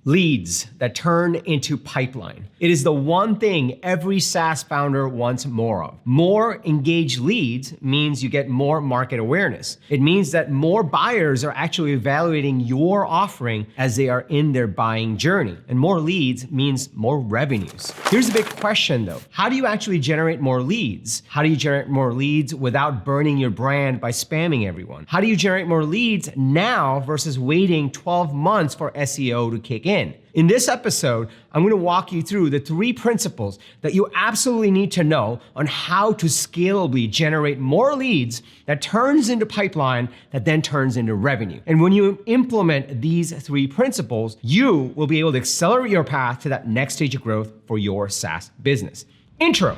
Leads that turn into pipeline. It is the one thing every SaaS founder wants more of. More engaged leads means you get more market awareness. It means that more buyers are actually evaluating your offering as they are in their buying journey. And more leads means more revenues. Here's a big question though. How do you actually generate more leads? How do you generate more leads without burning your brand by spamming everyone? How do you generate more leads now versus waiting 12 months for SEO to kick in? In this episode, I'm going to walk you through the 3 principles that you absolutely need to know on how to scalably generate more leads that turns into pipeline that then turns into revenue. And when you implement these 3 principles, you will be able to accelerate your path to that next stage of growth for your SaaS business. Intro.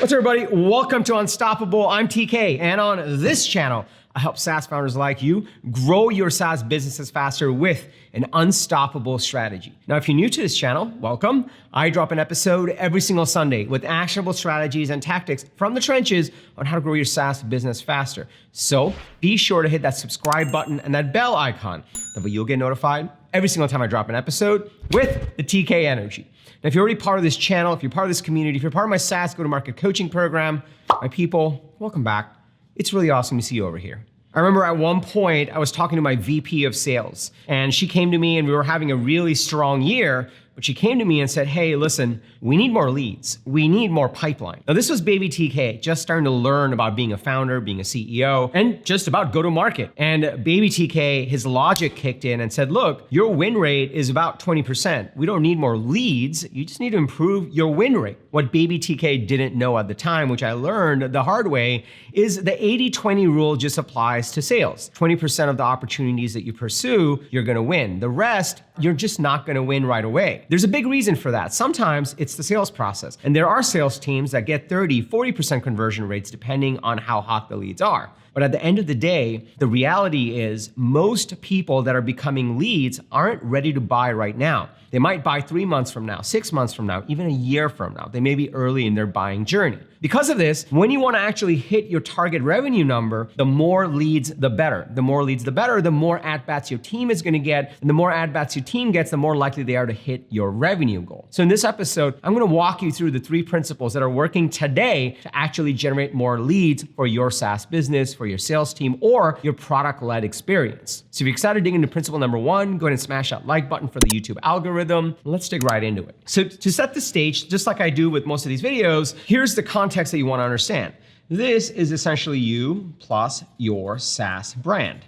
What's up, everybody? Welcome to Unstoppable. I'm TK, and on this channel, I help SaaS founders like you grow your SaaS businesses faster with an unstoppable strategy. Now, if you're new to this channel, welcome. I drop an episode every single Sunday with actionable strategies and tactics from the trenches on how to grow your SaaS business faster. So be sure to hit that subscribe button and that bell icon. That way you'll get notified every single time I drop an episode with the TK energy. Now, if you're already part of this channel, if you're part of this community, if you're part of my SaaS go-to-market coaching program, my people, welcome back. It's really awesome to see you over here. I remember at one point, I was talking to my VP of sales, and she came to me and we were having a really strong year, but she came to me and said, hey, listen, we need more leads. We need more pipeline. Now, this was baby TK, just starting to learn about being a founder, being a CEO, and just about go-to-market. And baby TK, his logic kicked in and said, look, your win rate is about 20%. We don't need more leads. You just need to improve your win rate. What baby TK didn't know at the time, which I learned the hard way, is the 80-20 rule just applies to sales. 20% of the opportunities that you pursue, you're gonna win. The rest, you're just not gonna win right away. There's a big reason for that. Sometimes it's the sales process. And there are sales teams that get 30, 40% conversion rates depending on how hot the leads are. But at the end of the day, the reality is most people that are becoming leads aren't ready to buy right now. They might buy 3 months from now, 6 months from now, even a year from now. They may be early in their buying journey. Because of this, when you want to actually hit your target revenue number, the more leads, the better. The more leads, the better. The more at-bats your team is going to get. And the more at-bats your team gets, the more likely they are to hit your revenue goal. So in this episode, I'm going to walk you through the 3 principles that are working today to actually generate more leads for your SaaS business, for your sales team, or your product-led experience. So if you're excited to dig into principle number 1, go ahead and smash that like button for the YouTube algorithm. Let's dig right into it. So to set the stage, just like I do with most of these videos, here's the context that you want to understand. This is essentially you plus your SaaS brand.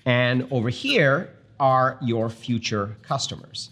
And over here are your future customers.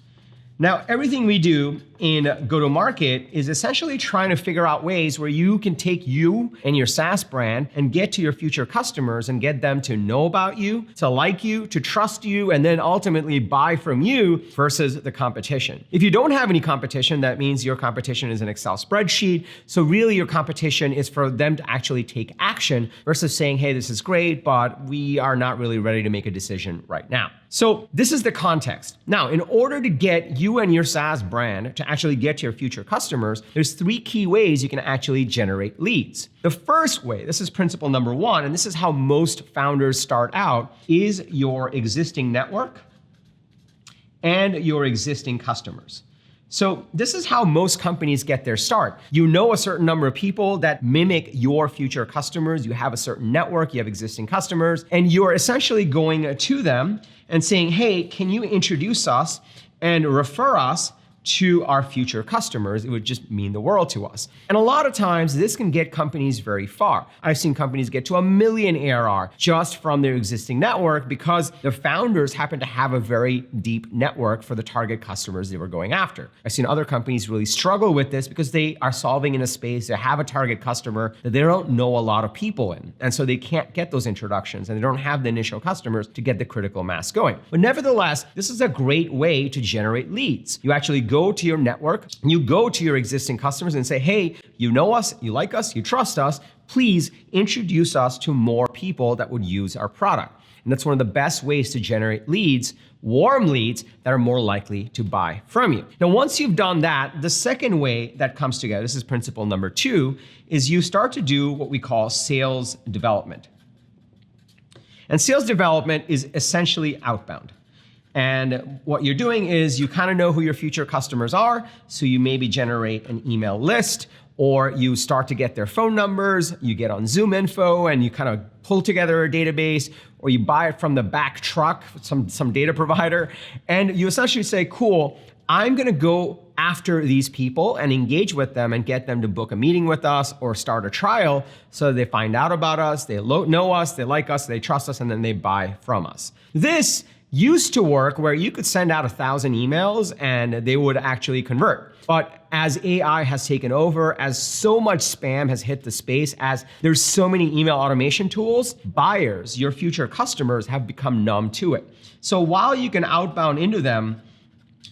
Now, everything we do in go-to-market is essentially trying to figure out ways where you can take you and your SaaS brand and get to your future customers and get them to know about you, to like you, to trust you, and then ultimately buy from you versus the competition. If you don't have any competition, that means your competition is an Excel spreadsheet. So really your competition is for them to actually take action versus saying, hey, this is great, but we are not really ready to make a decision right now. So this is the context. Now, in order to get you and your SaaS brand to actually get to your future customers, there's 3 key ways you can actually generate leads. The first way, this is principle number 1, and this is how most founders start out, is your existing network and your existing customers. So this is how most companies get their start. You know a certain number of people that mimic your future customers. You have a certain network, you have existing customers, and you're essentially going to them and saying, hey, can you introduce us and refer us to our future customers? It would just mean the world to us. And a lot of times this can get companies very far. I've seen companies get to $1 million ARR just from their existing network because the founders happen to have a very deep network for the target customers they were going after. I've seen other companies really struggle with this because they are solving in a space, they have a target customer that they don't know a lot of people in. And so they can't get those introductions and they don't have the initial customers to get the critical mass going. But nevertheless, this is a great way to generate leads. You actually go go to your network, you go to your existing customers and say, hey, you know us, you like us, you trust us, please introduce us to more people that would use our product. And that's one of the best ways to generate leads, warm leads that are more likely to buy from you. Now, once you've done that, the second way that comes together, this is principle number 2, is you start to do what we call sales development. And sales development is essentially outbound. And what you're doing is you kind of know who your future customers are, so you maybe generate an email list, or you start to get their phone numbers, you get on Zoom info and you kind of pull together a database, or you buy it from the back truck, some data provider, and you essentially say, cool, I'm gonna go after these people and engage with them and get them to book a meeting with us or start a trial so they find out about us, they know us, they like us, they trust us, and then they buy from us. This used to work where you could send out 1,000 emails and they would actually convert. But as AI has taken over, as so much spam has hit the space, as there's so many email automation tools, buyers, your future customers, have become numb to it. So while you can outbound into them,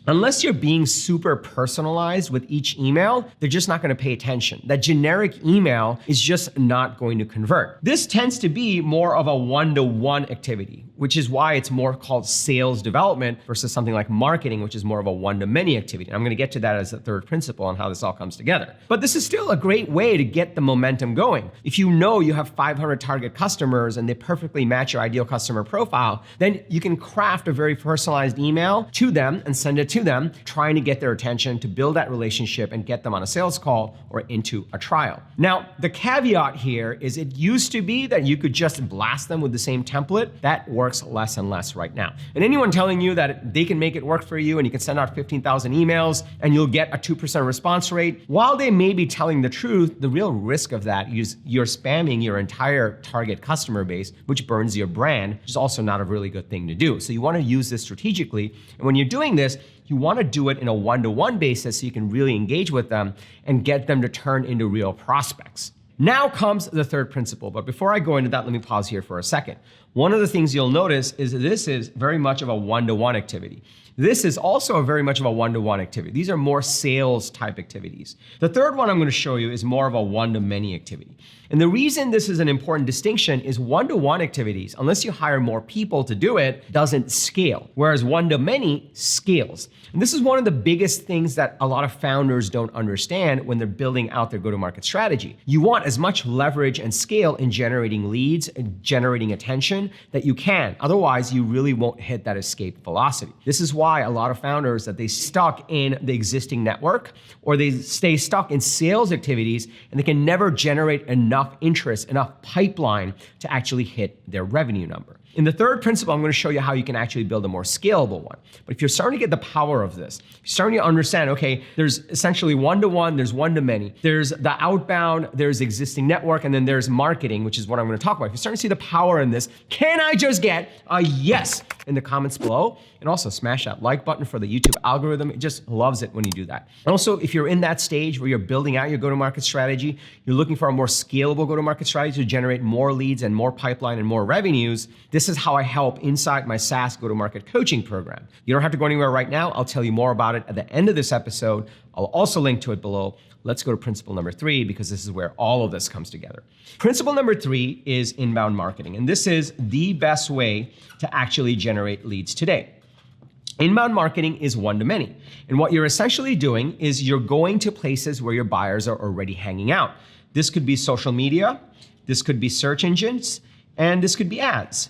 unless you're being super personalized with each email, they're just not gonna pay attention. That generic email is just not going to convert. This tends to be more of a one-to-one activity, which is why it's more called sales development versus something like marketing, which is more of a one-to-many activity. And I'm gonna get to that as the third principle on how this all comes together. But this is still a great way to get the momentum going. If you know you have 500 target customers and they perfectly match your ideal customer profile, then you can craft a very personalized email to them and send it to them, trying to get their attention, to build that relationship and get them on a sales call or into a trial. Now, the caveat here is it used to be that you could just blast them with the same template. That works less and less right now. And anyone telling you that they can make it work for you and you can send out 15,000 emails and you'll get a 2% response rate, while they may be telling the truth, the real risk of that is you're spamming your entire target customer base, which burns your brand, which is also not a really good thing to do. So you want to use this strategically. And when you're doing this, you want to do it in a one-to-one basis so you can really engage with them and get them to turn into real prospects. Now comes the third principle, but before I go into that, let me pause here for a second. One of the things you'll notice is this is very much of a one-to-one activity. This is also very much of a one-to-one activity. These are more sales type activities. The third one I'm going to show you is more of a one-to-many activity. And the reason this is an important distinction is one-to-one activities, unless you hire more people to do it, doesn't scale, whereas one-to-many scales. And this is one of the biggest things that a lot of founders don't understand when they're building out their go-to-market strategy. You want as much leverage and scale in generating leads and generating attention that you can. Otherwise, you really won't hit that escape velocity. This is why a lot of founders that they stuck in the existing network or they stay stuck in sales activities and they can never generate enough interest, enough pipeline to actually hit their revenue number. In the third principle, I'm going to show you how you can actually build a more scalable one. But if you're starting to get the power of this, you're starting to understand, okay, there's essentially one-to-one, there's one-to-many. There's the outbound, there's existing network, and then there's marketing, which is what I'm going to talk about. If you're starting to see the power in this, can I just get a yes in the comments below? And also smash that like button for the YouTube algorithm. It just loves it when you do that. And also, if you're in that stage where you're building out your go-to-market strategy, you're looking for a more scalable go-to-market strategy to generate more leads and more pipeline and more revenues, this is how I help inside my SaaS go-to-market coaching program. You don't have to go anywhere right now. I'll tell you more about it at the end of this episode. I'll also link to it below. Let's go to principle number 3 because this is where all of this comes together. Principle number 3 is inbound marketing. And this is the best way to actually generate leads today. Inbound marketing is one-to-many. And what you're essentially doing is you're going to places where your buyers are already hanging out. This could be social media, this could be search engines, and this could be ads.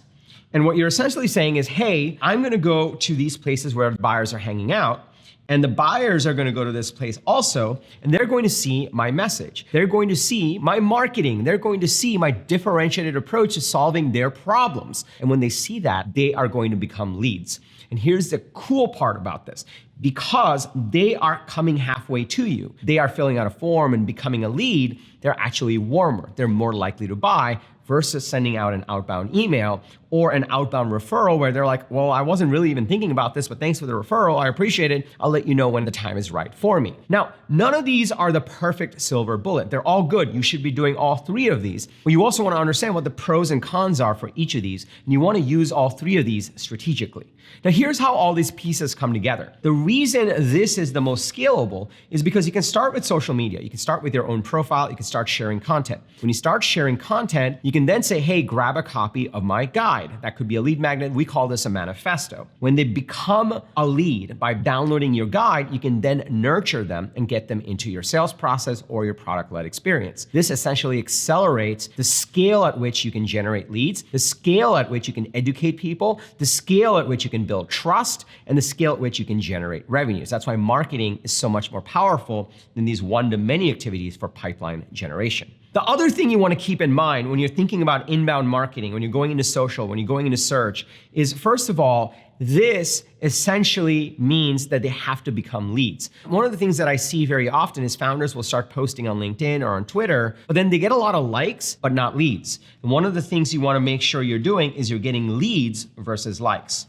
And what you're essentially saying is, hey, I'm gonna go to these places where buyers are hanging out, and the buyers are gonna go to this place also, and they're going to see my message. They're going to see my marketing. They're going to see my differentiated approach to solving their problems. And when they see that, they are going to become leads. And here's the cool part about this. Because they are coming halfway to you, they are filling out a form and becoming a lead, they're actually warmer. They're more likely to buy versus sending out an outbound email or an outbound referral where they're like, well, I wasn't really even thinking about this, but thanks for the referral. I appreciate it. I'll let you know when the time is right for me. Now, none of these are the perfect silver bullet. They're all good. You should be doing all 3 of these. But you also want to understand what the pros and cons are for each of these. And you want to use all 3 of these strategically. Now, here's how all these pieces come together. The reason this is the most scalable is because you can start with social media. You can start with your own profile. You can start sharing content. When you start sharing content, you can then say, hey, grab a copy of my guide. That could be a lead magnet. We call this a manifesto. When they become a lead by downloading your guide, you can then nurture them and get them into your sales process or your product-led experience. This essentially accelerates the scale at which you can generate leads, the scale at which you can educate people, the scale at which you can build trust, and the scale at which you can generate revenues. That's why marketing is so much more powerful than these one-to-many activities for pipeline generation. The other thing you want to keep in mind when you're thinking about inbound marketing, when you're going into social, when you're going into search, is first of all, this essentially means that they have to become leads. One of the things that I see very often is founders will start posting on LinkedIn or on Twitter, but then they get a lot of likes, but not leads. And one of the things you want to make sure you're doing is you're getting leads versus likes.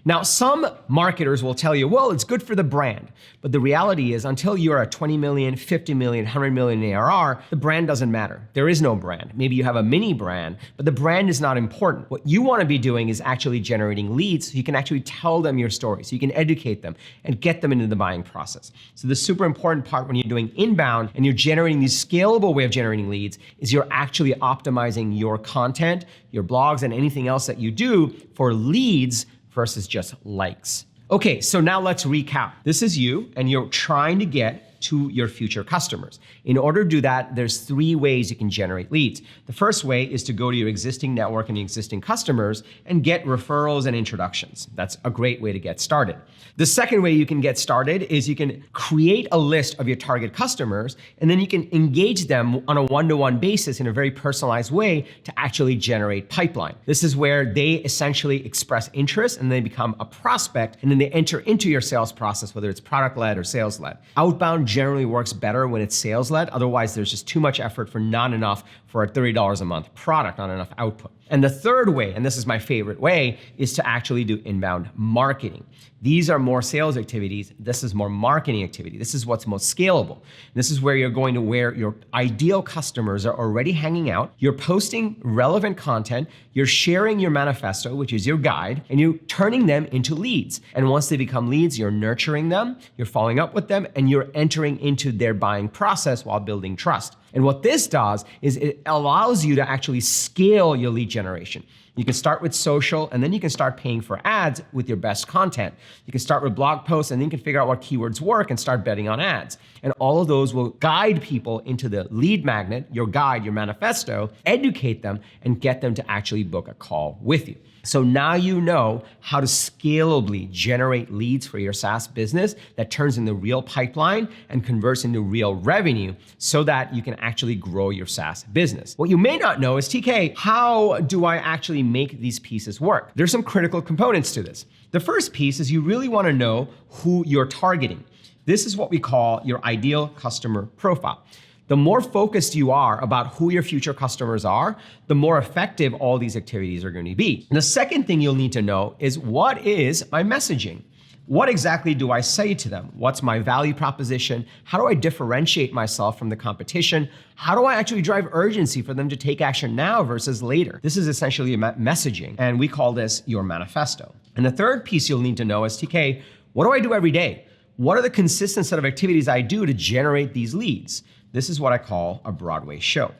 Now, some marketers will tell you, well, it's good for the brand. But the reality is until you're at 20 million, 50 million, 100 million in ARR, the brand doesn't matter. There is no brand. Maybe you have a mini brand, but the brand is not important. What you want to be doing is actually generating leads so you can actually tell them your story, so you can educate them and get them into the buying process. So the super important part when you're doing inbound and you're generating these scalable way of generating leads is you're actually optimizing your content, your blogs, and anything else that you do for leads versus just likes. Okay, so now let's recap. This is you, and you're trying to get to your future customers. In order to do that, there's 3 ways you can generate leads. The first way is to go to your existing network and your existing customers and get referrals and introductions. That's a great way to get started. The second way you can get started is you can create a list of your target customers, and then you can engage them on a one-to-one basis in a very personalized way to actually generate pipeline. This is where they essentially express interest and they become a prospect, and then they enter into your sales process, whether it's product-led or sales-led. Outbound generally works better when it's sales-led. Otherwise, there's just too much effort for not enough for a $30 a month product, not enough output. And the third way, and this is my favorite way, is to actually do inbound marketing. These are more sales activities. This is more marketing activity. This is what's most scalable. This is where you're going to where your ideal customers are already hanging out. You're posting relevant content. You're sharing your manifesto, which is your guide, and you're turning them into leads. And once they become leads, you're nurturing them, you're following up with them, and you're entering into their buying process while building trust. And what this does is it allows you to actually scale your lead generation. You can start with social, and then you can start paying for ads with your best content. You can start with blog posts, and then you can figure out what keywords work and start betting on ads. And all of those will guide people into the lead magnet, your guide, your manifesto, educate them, and get them to actually book a call with you. So now you know how to scalably generate leads for your SaaS business that turns into real pipeline and converts into real revenue so that you can actually grow your SaaS business. What you may not know is, TK, how do I actually make these pieces work? There's some critical components to this. The first piece is you really want to know who you're targeting. This is what we call your ideal customer profile. The more focused you are about who your future customers are, the more effective all these activities are going to be. And the second thing you'll need to know is, what is my messaging? What exactly do I say to them? What's my value proposition? How do I differentiate myself from the competition? How do I actually drive urgency for them to take action now versus later? This is essentially messaging, and we call this your manifesto. And the third piece you'll need to know is, TK, what do I do every day? What are the consistent set of activities I do to generate these leads? This is what I call a Broadway show.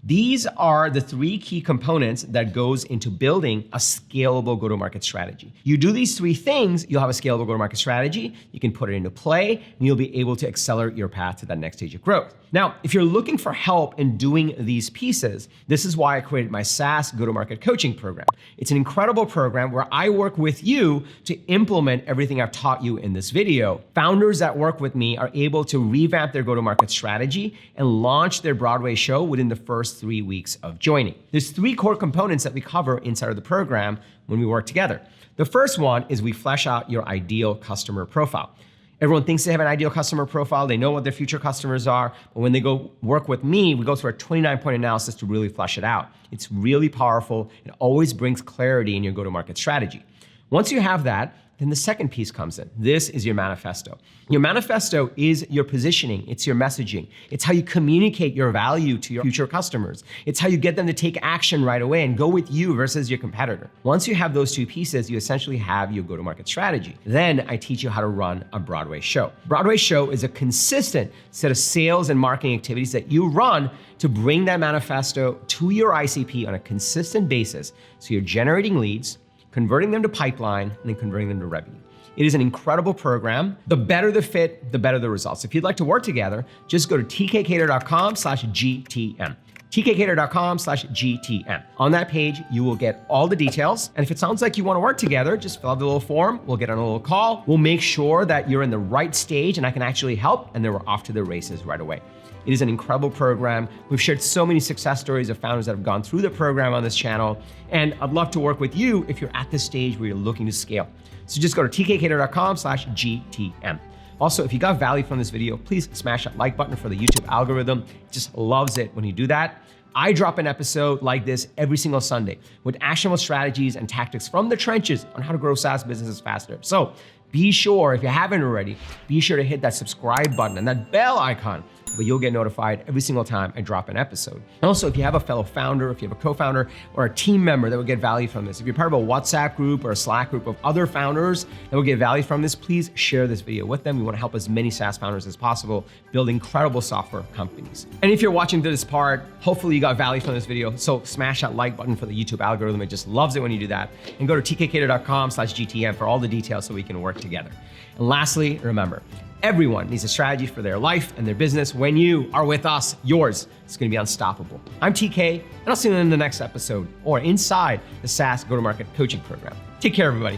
These are the 3 key components that goes into building a scalable go-to-market strategy. You do these 3 things, you'll have a scalable go-to-market strategy, you can put it into play, and you'll be able to accelerate your path to that next stage of growth. Now, if you're looking for help in doing these pieces, this is why I created my SaaS go-to-market coaching program. It's an incredible program where I work with you to implement everything I've taught you in this video. Founders that work with me are able to revamp their go-to-market strategy and launch their Broadway show within the first 3 weeks of joining. There's 3 core components that we cover inside of the program when we work together. The first one is we flesh out your ideal customer profile. Everyone thinks they have an ideal customer profile. They know what their future customers are. But when they go work with me, we go through a 29-point analysis to really flesh it out. It's really powerful. It always brings clarity in your go-to-market strategy. Once you have that, then the second piece comes in. This is your manifesto. Your manifesto is your positioning. It's your messaging. It's how you communicate your value to your future customers. It's how you get them to take action right away and go with you versus your competitor. Once you have those two pieces, you essentially have your go-to-market strategy. Then I teach you how to run a Broadway show. Broadway show is a consistent set of sales and marketing activities that you run to bring that manifesto to your ICP on a consistent basis. So you're generating leads, converting them to pipeline, and then converting them to revenue. It is an incredible program. The better the fit, the better the results. If you'd like to work together, just go to tkkader.com/GTM. tkkader.com/GTM. On that page, you will get all the details. And if it sounds like you want to work together, just fill out the little form. We'll get on a little call. We'll make sure that you're in the right stage and I can actually help, and then we're off to the races right away. It is an incredible program. We've shared so many success stories of founders that have gone through the program on this channel. And I'd love to work with you if you're at the stage where you're looking to scale. So just go to tkkader.com/GTM. Also, if you got value from this video, please smash that like button for the YouTube algorithm. It just loves it when you do that. I drop an episode like this every single Sunday with actionable strategies and tactics from the trenches on how to grow SaaS businesses faster. So be sure, if you haven't already, be sure to hit that subscribe button and that bell icon, but you'll get notified every single time I drop an episode. And also, if you have a fellow founder, if you have a co-founder or a team member that will get value from this, if you're part of a WhatsApp group or a Slack group of other founders that will get value from this, please share this video with them. We want to help as many SaaS founders as possible build incredible software companies. And if you're watching to this part, hopefully you got value from this video. So smash that like button for the YouTube algorithm. It just loves it when you do that. And go to tkkader.com/GTM for all the details so we can work together. And lastly, remember, everyone needs a strategy for their life and their business. When you are with us, yours is going to be unstoppable. I'm TK, and I'll see you in the next episode or inside the SaaS Go-to-Market Coaching Program. Take care, everybody.